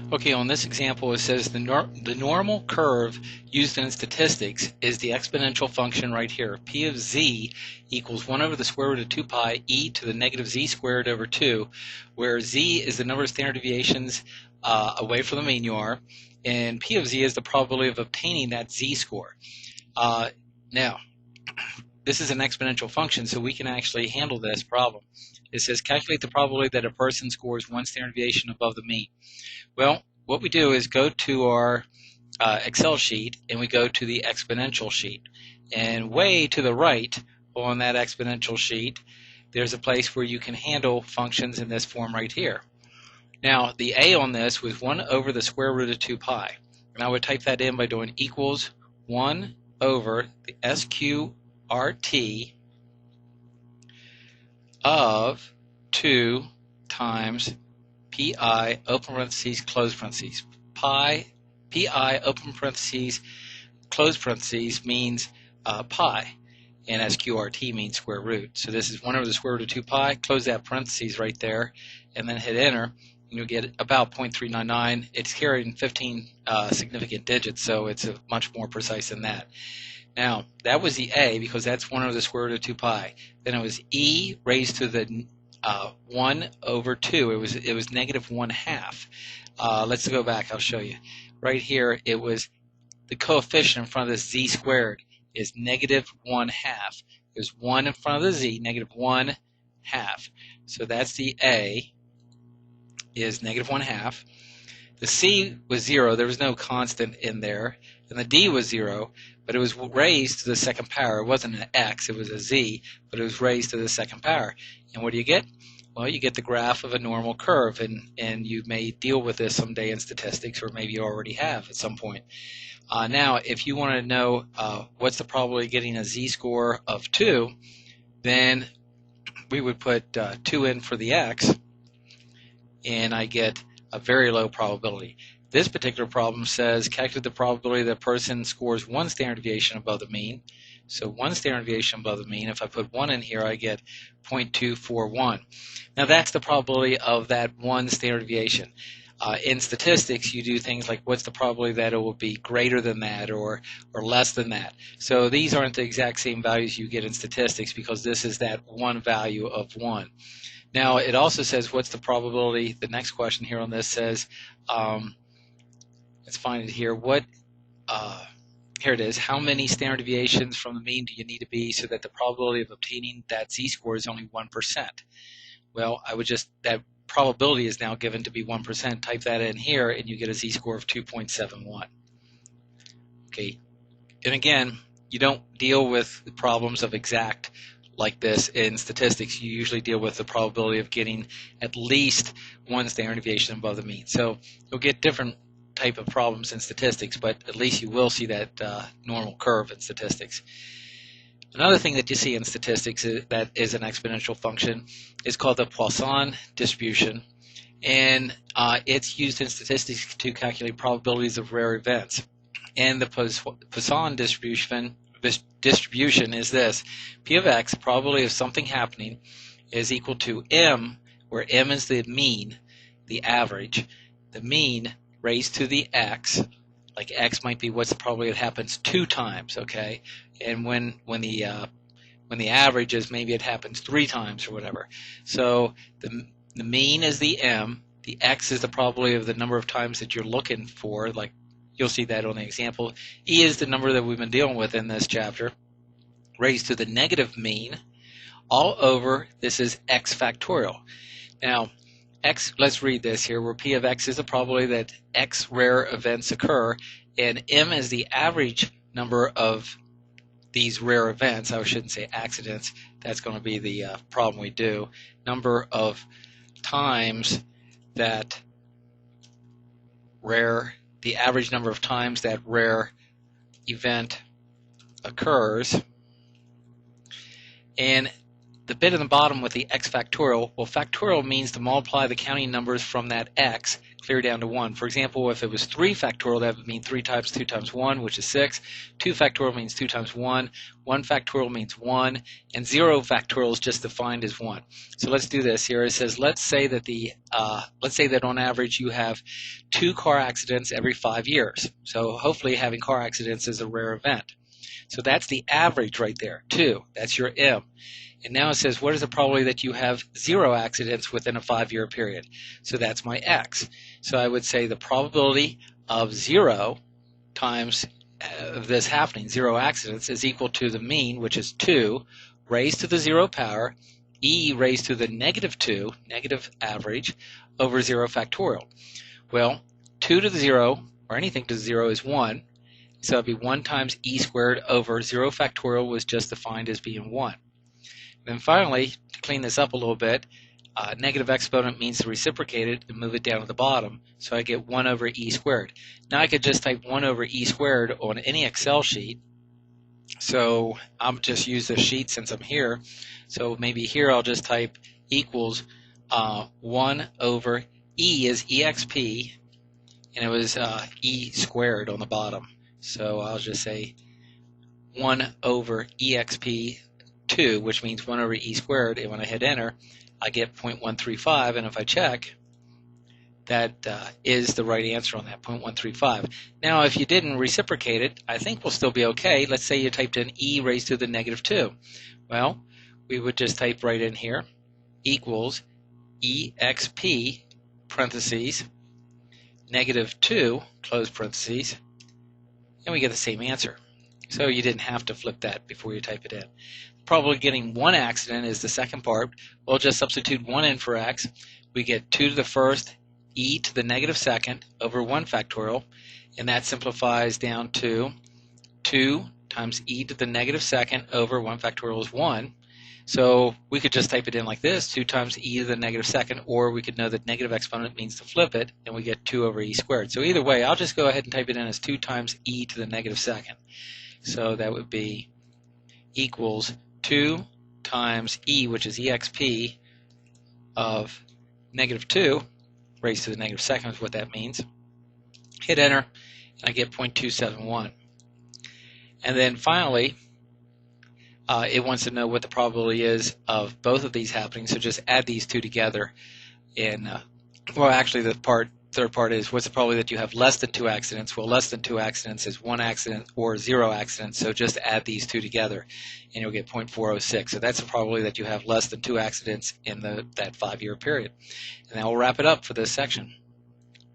Okay, on this example it says the normal curve used in statistics is the exponential function right here. P of z equals 1 over the square root of 2 pi e to the negative z squared over 2, where z is the number of standard deviations away from the mean you are, and P of z is the probability of obtaining that z score. Now, this is an exponential function, so we can actually handle this problem. It says calculate the probability that a person scores 1 standard deviation above the mean. Well, what we do is go to our Excel sheet and we go to the exponential sheet. And way to the right on that exponential sheet, there's a place where you can handle functions in this form right here. Now, the a on this was 1 over the square root of 2 pi. And I would type that in by doing equals 1 over the SQRT of 2 times pi open parentheses close parentheses. Pi open parentheses close parentheses means pi, and SQRT means square root. So this is 1 over the square root of 2 pi. Close that parentheses right there, and then hit enter, and you'll get about 0.399. It's carrying 15 significant digits, so it's much more precise than that. Now, that was the a because that's 1 over the square root of 2 pi. Then it was e raised to the 1 over 2. It was negative 1/2. Let's go back. I'll show you. Right here, it was the coefficient in front of this z squared is negative 1/2. There's 1 in front of the z, negative 1/2. So that's the a is negative 1/2. The c was 0. There was no constant in there. And the d was 0, but it was raised to the second power. It wasn't an x, it was a z, but it was raised to the second power. And what do you get? Well, you get the graph of a normal curve, and you may deal with this someday in statistics, or maybe you already have at some point. Now, if you want to know what's the probability of getting a z-score of 2, then we would put 2 in for the x, and I get a very low probability. This particular problem says calculate the probability that a person scores 1 standard deviation above the mean. So 1 standard deviation above the mean, if I put 1 in here, I get 0.241. Now that's the probability of that 1 standard deviation. In statistics, you do things like what's the probability that it will be greater than that or less than that. So these aren't the exact same values you get in statistics because this is that one value of 1. Now it also says what's the probability, the next question here on this says, let's find it here, here it is, how many standard deviations from the mean do you need to be so that the probability of obtaining that z-score is only 1%? Well, that probability is now given to be 1%. Type that in here and you get a z-score of 2.71. Okay, and again, you don't deal with the problems of exact like this in statistics. You usually deal with the probability of getting at least 1 standard deviation above the mean. So you'll get different type of problems in statistics, but at least you will see that normal curve in statistics. Another thing that you see in statistics that is an exponential function is called the Poisson distribution, and it's used in statistics to calculate probabilities of rare events. And the Poisson distribution is this: P of x, probability of something happening, is equal to m, where m is the mean, the average, the mean raised to the x, like x might be what's the probability it happens 2 times, okay? And when the average is maybe it happens 3 times or whatever. So the mean is the m, the x is the probability of the number of times that you're looking for, like you'll see that on the example. E is the number that we've been dealing with in this chapter, raised to the negative mean, all over, this is x factorial. Now, x, let's read this here, where P of x is the probability that x rare events occur, and m is the average number of these rare events. I shouldn't say accidents. That's going to be the problem we do. Number of times that the average number of times that rare event occurs. And the bit in the bottom with the x factorial, well, factorial means to multiply the counting numbers from that x, clear down to 1. For example, if it was 3 factorial, that would mean 3 times 2 times 1, which is 6. 2 factorial means 2 times 1. 1 factorial means 1. And 0 factorial is just defined as 1. So let's do this here. It says, let's say that on average you have 2 car accidents every 5 years. So hopefully having car accidents is a rare event. So that's the average right there, 2. That's your M. And now it says, what is the probability that you have 0 accidents within a 5-year period? So that's my X. So I would say the probability of 0 times this happening, 0 accidents, is equal to the mean, which is 2, raised to the 0 power, E raised to the negative 2, negative average, over 0 factorial. Well, 2 to the 0, or anything to the 0, is 1. So it would be 1 times E squared over 0 factorial was just defined as being 1. Then finally, to clean this up a little bit, negative exponent means to reciprocate it and move it down to the bottom. So I get 1 over E squared. Now I could just type 1 over E squared on any Excel sheet. So I'll just use this sheet since I'm here. So maybe here I'll just type equals 1 over E is EXP, and it was E squared on the bottom. So I'll just say 1 over EXP 2, which means 1 over E squared, and when I hit enter, I get 0.135, and if I check, that is the right answer on that, 0.135. Now, if you didn't reciprocate it, I think we'll still be okay. Let's say you typed in E raised to the negative 2. Well, we would just type right in here, equals EXP, parentheses, negative 2, close parentheses, and we get the same answer. So you didn't have to flip that before you type it in. Probably getting 1 accident is the second part. We'll just substitute 1 in for X. We get 2 to the first, E to the negative second over 1 factorial, and that simplifies down to 2 times E to the negative second over 1 factorial is 1. So we could just type it in like this, 2 times E to the negative second, or we could know that negative exponent means to flip it, and we get 2 over E squared. So either way, I'll just go ahead and type it in as 2 times E to the negative second. So that would be equals 2 times E, which is EXP, of negative 2, raised to the negative second is what that means. Hit enter, and I get 0.271. And then finally, it wants to know what the probability is of both of these happening, so just add these two together. And well, actually, the third part is what's the probability that you have less than 2 accidents? Well, less than 2 accidents is 1 accident or 0 accidents, so just add these two together, and you'll get 0.406. So that's the probability that you have less than 2 accidents in that 5-year period. And that will wrap it up for this section.